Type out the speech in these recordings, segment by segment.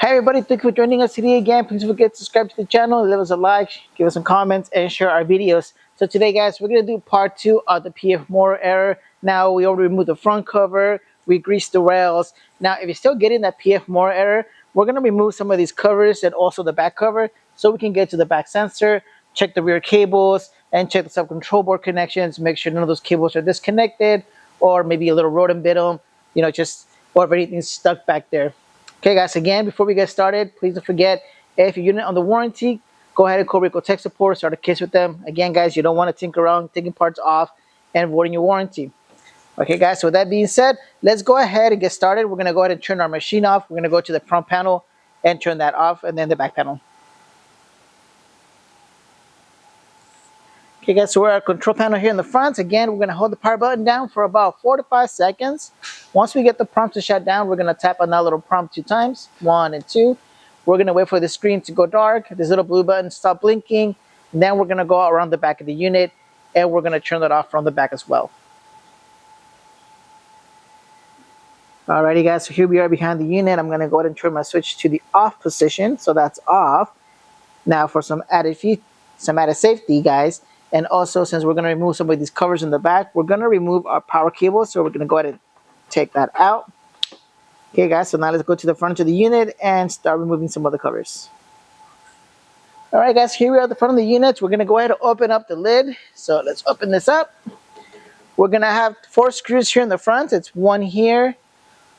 Hey everybody, thank you for joining us today again. Please don't forget to subscribe to the channel, leave us a like, give us some comments, and share our videos. So today guys, we're going to do part 2 of the PF Motor Error. Now we already removed the front cover, we greased the rails. Now if you're still getting that PF Motor Error, we're going to remove some of these covers and also the back cover so we can get to the back sensor, check the rear cables, and check the sub-control board connections, make sure none of those cables are disconnected, or maybe a little rodent bit them, or if anything's stuck back there. Okay guys, again, before we get started, please don't forget, if your unit under warranty, go ahead and call RICOH Tech Support, start a case with them. Again guys, you don't want to tinker around taking parts off and voiding your warranty. Okay guys, so with that being said, let's go ahead and get started. We're going to go ahead and turn our machine off. We're going to go to the front panel and turn that off, and then the back panel. Okay guys, so we're at our control panel here in the front. Again, we're going to hold the power button down for about 4 to 5 seconds. Once we get the prompt to shut down, we're going to tap on that little prompt 2 times, 1 and 2. We're going to wait for the screen to go dark, this little blue button stop blinking, and then we're going to go around the back of the unit, and we're going to turn that off from the back as well. Alrighty guys, so here we are behind the unit. I'm going to go ahead and turn my switch to the off position, so that's off. Now for some added safety guys, and also since we're going to remove some of these covers in the back, we're going to remove our power cable, so we're going to go ahead and take that out. Okay guys, so now let's go to the front of the unit and start removing some of the covers. Alright guys, here we are at the front of the unit. We're going to go ahead and open up the lid. So let's open this up. We're going to have 4 screws here in the front. It's 1 here,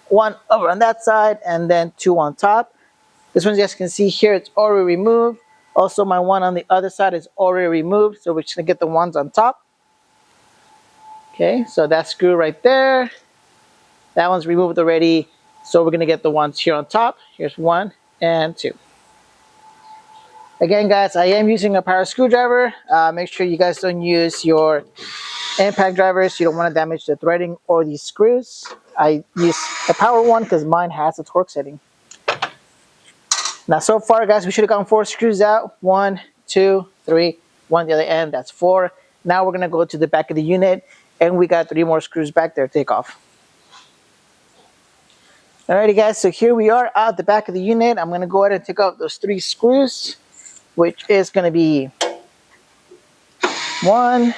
1 over on that side, and then 2 on top. This one, you guys can see here, it's already removed. Also my one on the other side is already removed, so we're just going to get the ones on top. Okay, so that screw right there, that one's removed already, so we're going to get the ones here on top. Here's 1 and 2. Again guys, I am using a power screwdriver. Make sure you guys don't use your impact drivers. You don't want to damage the threading or these screws. I use a power one because mine has a torque setting. Now so far guys, we should have gotten 4 screws out. 1, 2, 3, 1 the other end, that's 4. Now we're going to go to the back of the unit, and we got 3 more screws back there to take off. Alrighty guys, so here we are at the back of the unit. I'm going to go ahead and take out those 3 screws, which is going to be 1,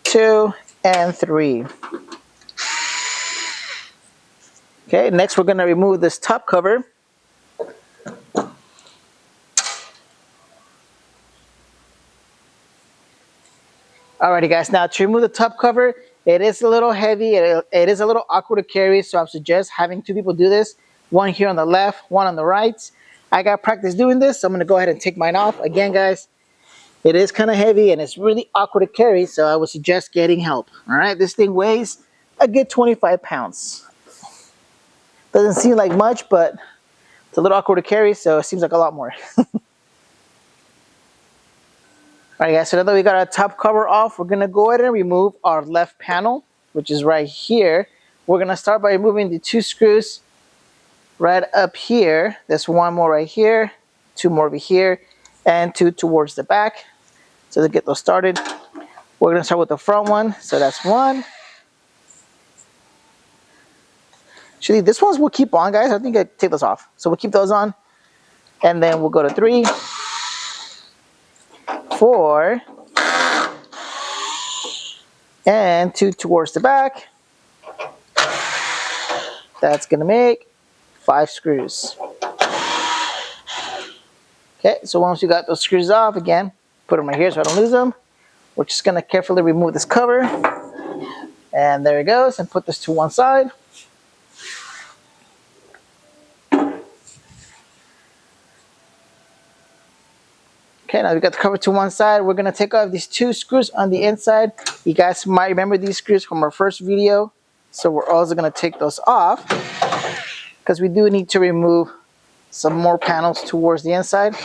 2, and 3. Okay, next we're going to remove this top cover. Alrighty guys, now to remove the top cover, it is a little heavy, it is a little awkward to carry, so I would suggest having 2 people do this. 1 here on the left, 1 on the right. I got practice doing this, so I'm going to go ahead and take mine off. Again guys, it is kind of heavy and it's really awkward to carry, so I would suggest getting help. Alright, this thing weighs a good 25 pounds. Doesn't seem like much, but it's a little awkward to carry, so it seems like a lot more. Alright guys, so now that we got our top cover off, we're going to go ahead and remove our left panel, which is right here. We're going to start by removing the 2 screws right up here. There's 1 more right here, 2 more over here, and 2 towards the back. So to get those started, we're going to start with the front one. So that's 1. Actually, this ones will keep on, guys. I think I take those off. So we'll keep those on. And then we'll go to 3, 4, and 2 towards the back. That's going to make 5 screws. Okay, so once we got those screws off, again, put them right here so I don't lose them. We're just going to carefully remove this cover. And there it goes. And put this to one side. Okay, now we got the cover to one side. We're going to take off these 2 screws on the inside. You guys might remember these screws from our first video. So we're also going to take those off, because we do need to remove some more panels towards the inside.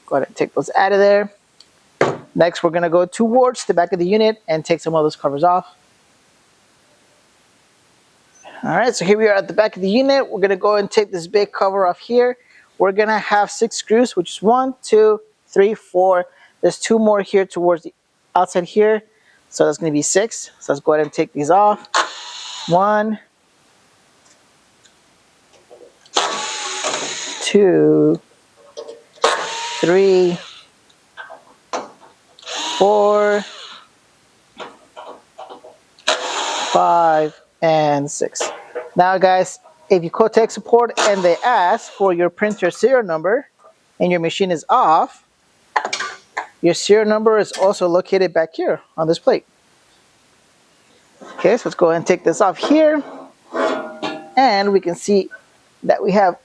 Go ahead and take those out of there. Next, we're going to go towards the back of the unit and take some of those covers off. Alright, so here we are at the back of the unit. We're going to go and take this big cover off here. We're going to have 6 screws, which is 1, 2, 3, 4. There's 2 more here towards the outside here. So that's going to be 6. So let's go ahead and take these off. 1, 2, 3, 4, 5, and 6. Now guys, if you call tech support and they ask for your printer serial number and your machine is off, your serial number is also located back here on this plate. Okay, so let's go ahead and take this off here, and we can see that we have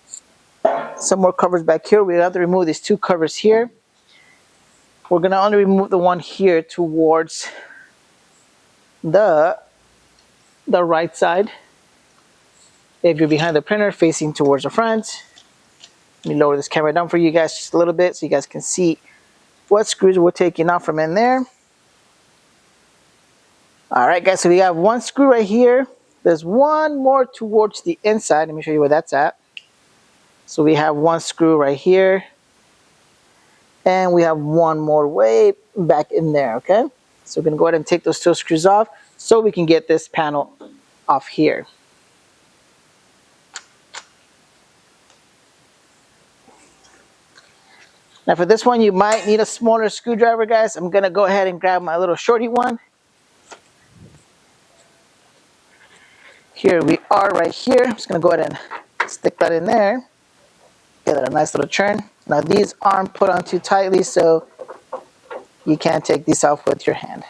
some more covers back here. We have to remove these 2 covers here. We're going to only remove the one here towards the right side. If you're behind the printer facing towards the front, let me lower this camera down for you guys just a little bit so you guys can see what screws we're taking off from in there. Alright guys, so we have 1 screw right here. There's 1 more towards the inside. Let me show you where that's at. So we have 1 screw right here. And we have 1 more way back in there, okay? So we're going to go ahead and take those 2 screws off so we can get this panel off here. Now for this one, you might need a smaller screwdriver, guys. I'm going to go ahead and grab my little shorty one. Here we are right here. I'm just going to go ahead and stick that in there. Give it a nice little turn. Now these aren't put on too tightly, so you can't take these off with your hand.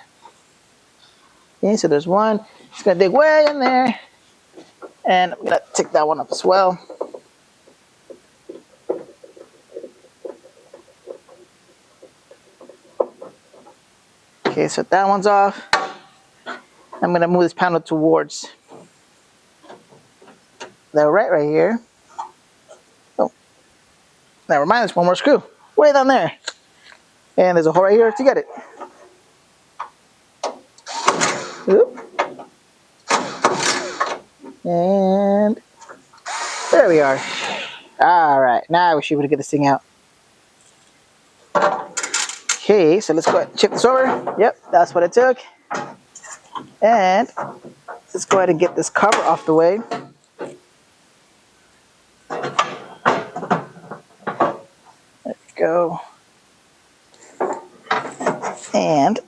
Okay, so there's one. Just going to dig way in there. And I'm going to take that one up as well. Okay, so that one's off. I'm going to move this panel towards the right here. Oh, never mind, there's 1 more screw. Way down there. And there's a hole right here to get it. Oop. And there we are. Alright, now we should be able to get this thing out. Okay, so let's go ahead and check this over. Yep, that's what it took. And let's go ahead and get this cover off the way. There we go. And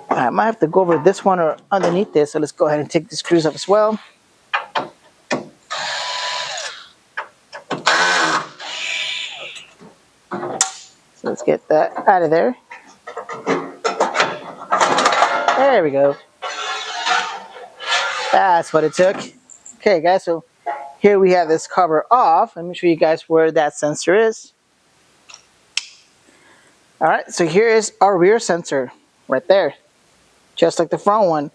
I might have to go over this one or underneath this, so let's go ahead and take the screws up as well. So let's get that out of there. There we go. That's what it took. Okay guys, so here we have this cover off. Let me show you guys where that sensor is. Alright, so here is our rear sensor right there. Just like the front one.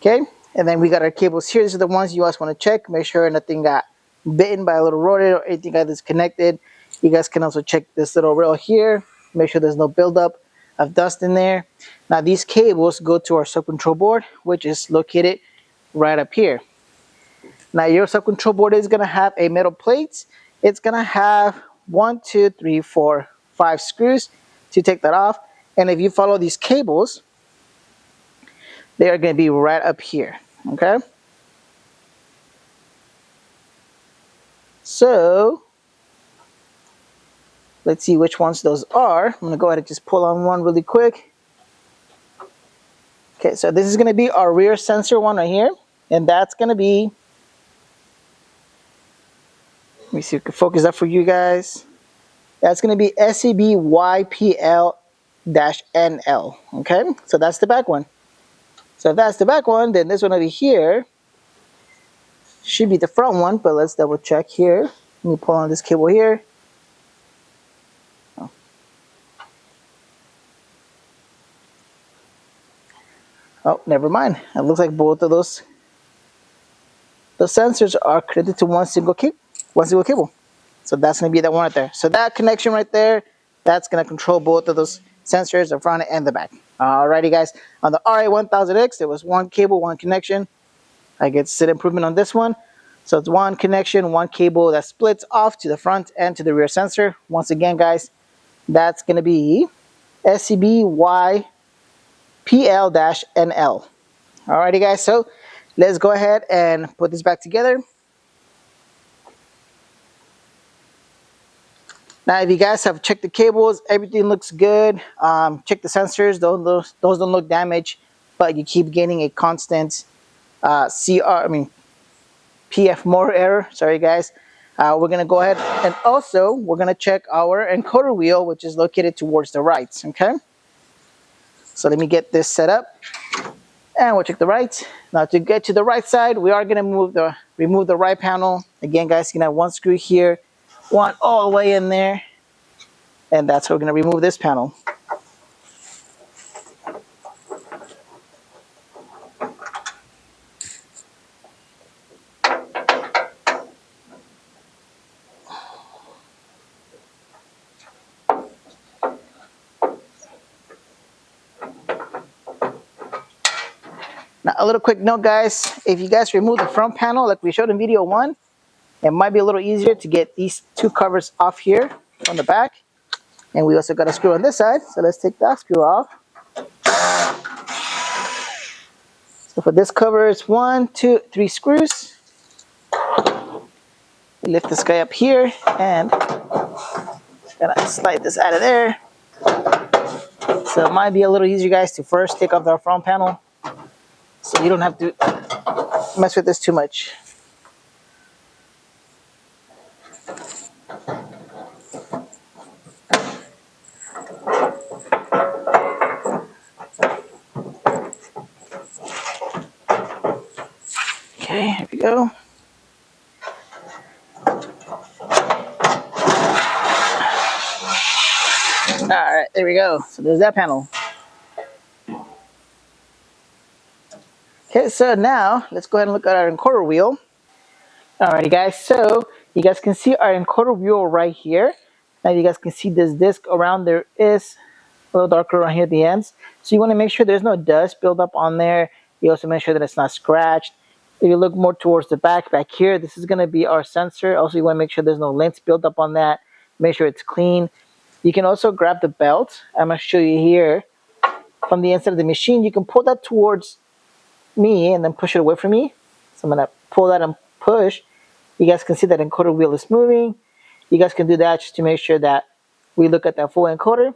Okay, and then we got our cables here. These are the ones you guys want to check. Make sure nothing got bitten by a little rodent or anything got disconnected. You guys can also check this little rail here. Make sure there's no buildup of dust in there. Now these cables go to our sub-control board, which is located right up here. Now your sub-control board is going to have a metal plate. It's going to have 1, 2, 3, 4, 5 screws to take that off. And if you follow these cables, they are going to be right up here. Okay. So let's see which ones those are. I'm going to go ahead and just pull on one really quick. Okay, so this is going to be our rear sensor one right here. And that's going to be, let me see if I can focus that for you guys. That's going to be SCB-YPL-NL. Okay, so that's the back one. So if that's the back one, then this one over here should be the front one. But let's double check here. Let me pull on this cable here. Oh, never mind. It looks like both of those sensors are connected to one single cable. So that's going to be that one right there. So that connection right there, that's going to control both of those sensors, the front and the back. Alrighty guys, on the Ri1000X, there was 1 cable, 1 connection. I get set improvement on this one. So it's 1 connection, 1 cable that splits off to the front and to the rear sensor. Once again guys, that's going to be SCB-YPL-NL. Alrighty guys, so let's go ahead and put this back together. Now, if you guys have checked the cables, everything looks good. Check the sensors; those don't look damaged, but you keep getting a constant PF motor error. Sorry, guys. We're gonna go ahead and also we're gonna check our encoder wheel, which is located towards the right. Okay. So let me get this set up, and we'll check the right. Now, to get to the right side, we are gonna remove the right panel. Again, guys, you can have one screw here, one all the way in there. And that's how we're going to remove this panel. Now, a little quick note, guys. If you guys remove the front panel like we showed in video 1, it might be a little easier to get these two covers off here on the back. And we also got a screw on this side, so let's take that screw off. So for this cover, it's 1, 2, 3 screws. We lift this guy up here and gonna slide this out of there. So it might be a little easier, guys, to first take off the front panel, so you don't have to mess with this too much. Okay, here we go. Alright, there we go. So there's that panel. Okay, so now let's go ahead and look at our encoder wheel. Alrighty, guys, so you guys can see our encoder wheel right here. Now you guys can see this disc around there is a little darker around here at the ends. So you want to make sure there's no dust build up on there. You also make sure that it's not scratched. If you look more towards the back here, this is going to be our sensor. Also, you want to make sure there's no lint build up on that. Make sure it's clean. You can also grab the belt. I'm going to show you here from the inside of the machine. You can pull that towards me and then push it away from me. So I'm going to pull that and push. You guys can see that encoder wheel is moving. You guys can do that just to make sure that we look at that full encoder.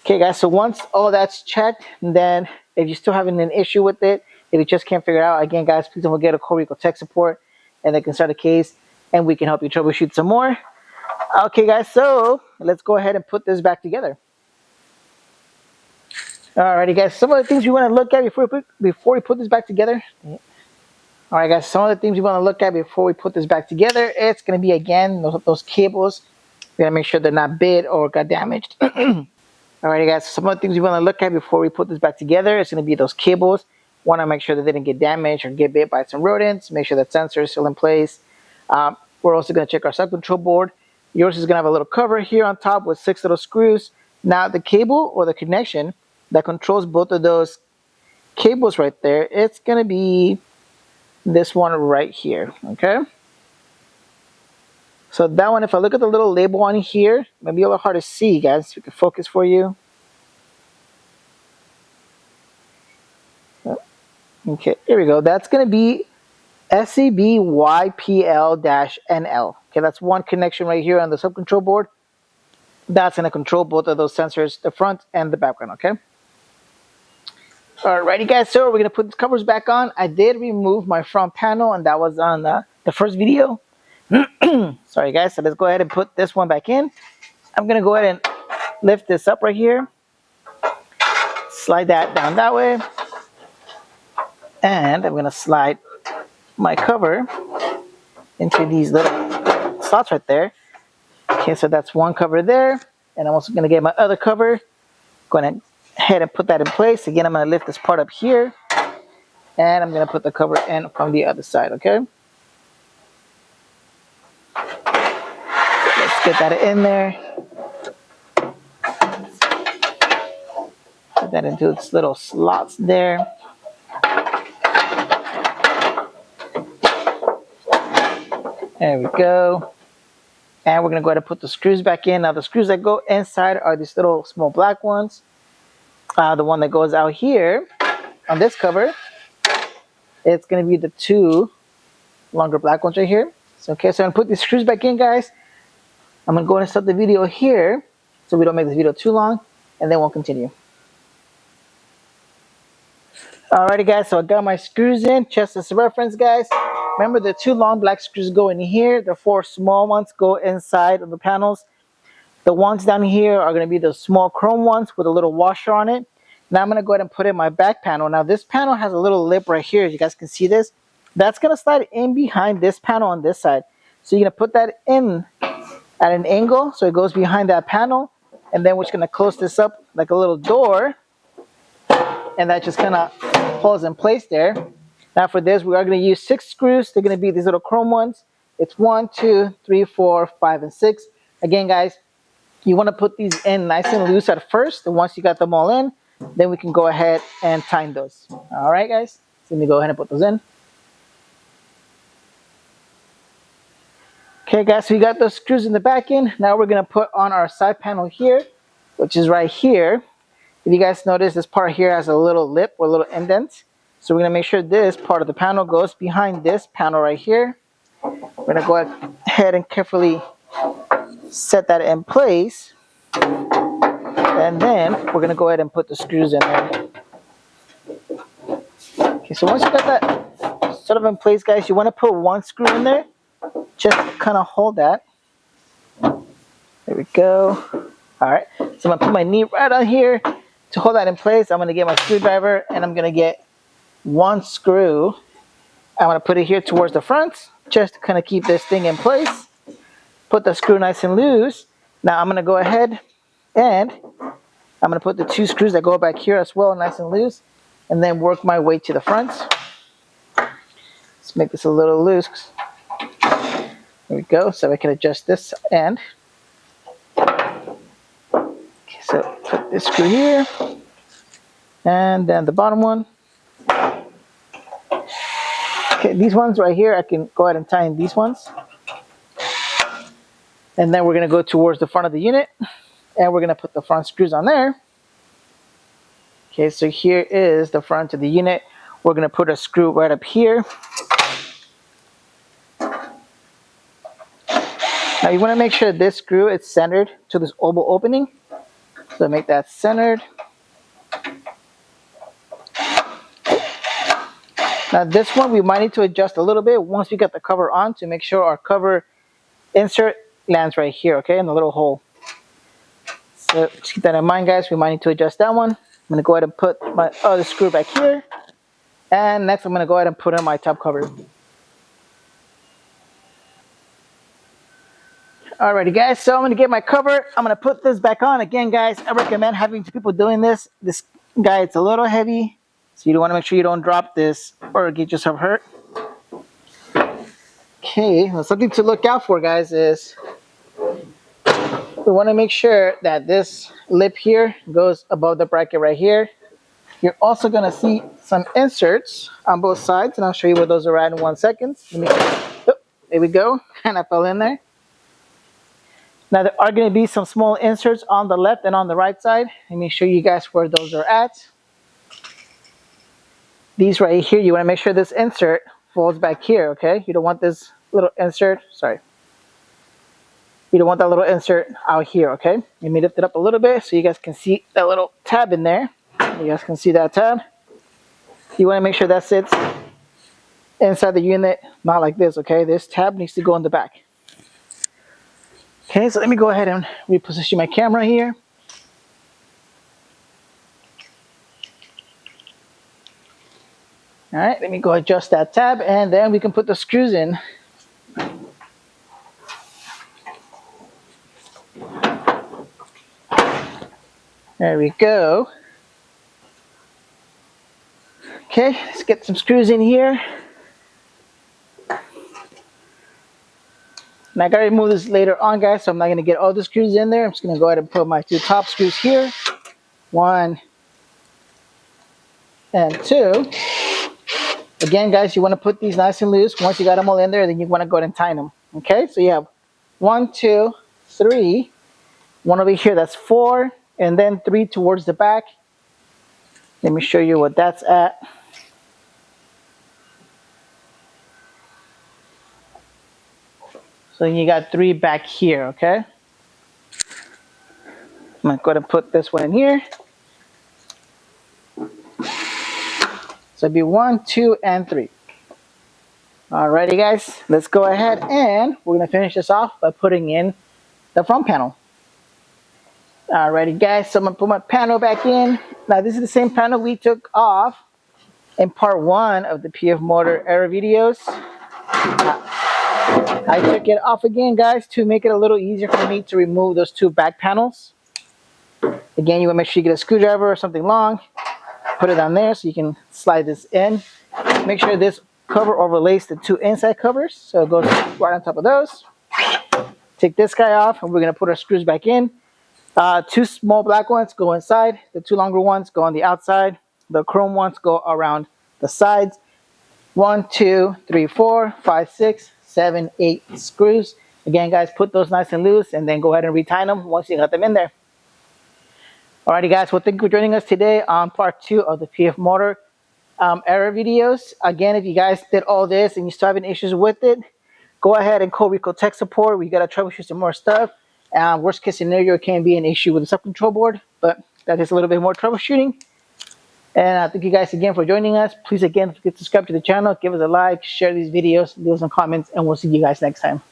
Okay, guys, so once all that's checked, then if you're still having an issue with it, if you just can't figure it out, again, guys, please don't forget to call RICOH tech support, and they can start a case, and we can help you troubleshoot some more. Okay, guys, so let's go ahead and put this back together. Alrighty, guys, some of the things we want to look at before we put this back together. Alright, guys, some of the things we want to look at before we put this back together, it's going to be, again, those cables. We got to make sure they're not bit or got damaged. Alrighty, guys, some of the things we want to look at before we put this back together, it's going to be those cables. Want to make sure that they didn't get damaged or get bit by some rodents. Make sure that sensor is still in place. We're also going to check our sub-control board. Yours is going to have a little cover here on top with 6 little screws. Now, the cable or the connection that controls both of those cables right there, it's going to be this one right here, okay? So that one, if I look at the little label on here, it might be a little hard to see, guys. We can focus for you. Okay, here we go. That's going to be SCBYPL-NL. Okay, that's one connection right here on the sub-control board. That's going to control both of those sensors, the front and the background, okay? Alrighty, guys, so we're going to put the covers back on. I did remove my front panel, and that was on the first video. Sorry, guys, so let's go ahead and put this one back in. I'm going to go ahead and lift this up right here. Slide that down that way. And I'm going to slide my cover into these little slots right there. Okay, so that's one cover there. And I'm also going to get my other cover. Going ahead and put that in place. Again, I'm going to lift this part up here. And I'm going to put the cover in from the other side, okay? So let's get that in there. Put that into its little slots there. There we go. And we're going to go ahead and put the screws back in. Now, the screws that go inside are these little small black ones. The one that goes out here on this cover, it's going to be the two longer black ones right here. So, okay, so I'm going to put these screws back in, guys. I'm going to go ahead and stop the video here so we don't make this video too long, and then we'll continue. Alrighty guys, so I got my screws in, just as a reference guys. Remember the 2 long black screws go in here, the 4 small ones go inside of the panels. The ones down here are going to be the small chrome ones with a little washer on it. Now I'm going to go ahead and put in my back panel. Now this panel has a little lip right here, you guys can see this. That's going to slide in behind this panel on this side. So you're going to put that in at an angle so it goes behind that panel, and then we're just going to close this up like a little door, and that just kind of holds in place there. Now for this, we are going to use 6 screws. They're going to be these little chrome ones. It's 1, 2, 3, 4, 5, and 6. Again, guys, you want to put these in nice and loose at first, and once you got them all in, then we can go ahead and tighten those. All right, guys, so let me go ahead and put those in. Okay, guys, so we got those screws in the back in. Now we're going to put on our side panel here, which is right here. If you guys notice, this part here has a little lip or a little indent. So we're going to make sure this part of the panel goes behind this panel right here. We're going to go ahead and carefully set that in place. And then we're going to go ahead and put the screws in there. Okay, so once you got that sort of in place, guys, you want to put 1 screw in there. Just kind of hold that. There we go. All right, so I'm going to put my knee right on here. To hold that in place, I'm going to get my screwdriver, and I'm going to get 1 screw. I'm going to put it here towards the front, just to kind of keep this thing in place. Put the screw nice and loose. Now I'm going to go ahead and I'm going to put the 2 screws that go back here as well, nice and loose, and then work my way to the front. Let's make this a little loose. There we go, so I can adjust this end. Okay, so put this screw here, and then the bottom one. Okay, these ones right here, I can go ahead and tighten these ones. And then we're going to go towards the front of the unit, and we're going to put the front screws on there. Okay, so here is the front of the unit. We're going to put a screw right up here. Now you want to make sure this screw is centered to this oval opening. So make that centered. Now this one we might need to adjust a little bit once we get the cover on to make sure our cover insert lands right here, okay, in the little hole. So just keep that in mind, guys. We might need to adjust that one. I'm going to go ahead and put my other screw back here. And next I'm going to go ahead and put in my top cover. Alrighty guys, so I'm going to get my cover. I'm going to put this back on. Again guys, I recommend having 2 people doing this. This guy, it's a little heavy, so you want to make sure you don't drop this or get yourself hurt. Okay, well, something to look out for guys is we want to make sure that this lip here goes above the bracket right here. You're also going to see some inserts on both sides, and I'll show you where those are at in 1 second. Oh, there we go, and I fell in there. Now there are going to be some small inserts on the left and on the right side. Let me show you guys where those are at. These right here, you want to make sure this insert falls back here, okay? You don't want this little insert, sorry. You don't want that little insert out here, okay? Let me lift it up a little bit so you guys can see that little tab in there. You guys can see that tab. You want to make sure that sits inside the unit, not like this, okay? This tab needs to go in the back. Okay, so let me go ahead and reposition my camera here. All right, let me go adjust that tab, and then we can put the screws in. There we go. Okay, let's get some screws in here. And I gotta remove this later on, guys, so I'm not gonna get all the screws in there. I'm just gonna go ahead and put my 2 top screws here. 1 and 2. Again, guys, you wanna put these nice and loose. Once you got them all in there, then you wanna go ahead and tighten them. Okay, so you have 1, 2, 3. 1 over here, that's 4. And then 3 towards the back. Let me show you what that's at. So you got 3 back here, okay? to go ahead and put this one in here. So it'd be 1, 2, and 3. Alrighty guys, let's go ahead and we're going to finish this off by putting in the front panel. Alrighty guys, so I'm going to put my panel back in. Now this is the same panel we took off in part 1 of the PF Motor Error videos. I took it off again guys to make it a little easier for me to remove those 2 back panels. Again, you want to make sure you get a screwdriver or something long. Put it on there so you can slide this in. Make sure this cover overlays the 2 inside covers, so it goes right on top of those. Take this guy off and we're going to put our screws back in. 2 small black ones go inside, the 2 longer ones go on the outside, the chrome ones go around the sides. 1, 2, 3, 4, 5, 6, 7, 8 screws. Again guys, put those nice and loose and then go ahead and retie them once you got them in there. Alrighty guys, well thank you for joining us today on part 2 of the PF Motor error videos. Again, if you guys did all this and you still having issues with it, go ahead and call RICOH tech support. We got to troubleshoot some more stuff. Worst case scenario, it can be an issue with the sub control board, but that is a little bit more troubleshooting. And thank you guys again for joining us. Please again, don't forget to subscribe to the channel, give us a like, share these videos, leave us some comments, and we'll see you guys next time.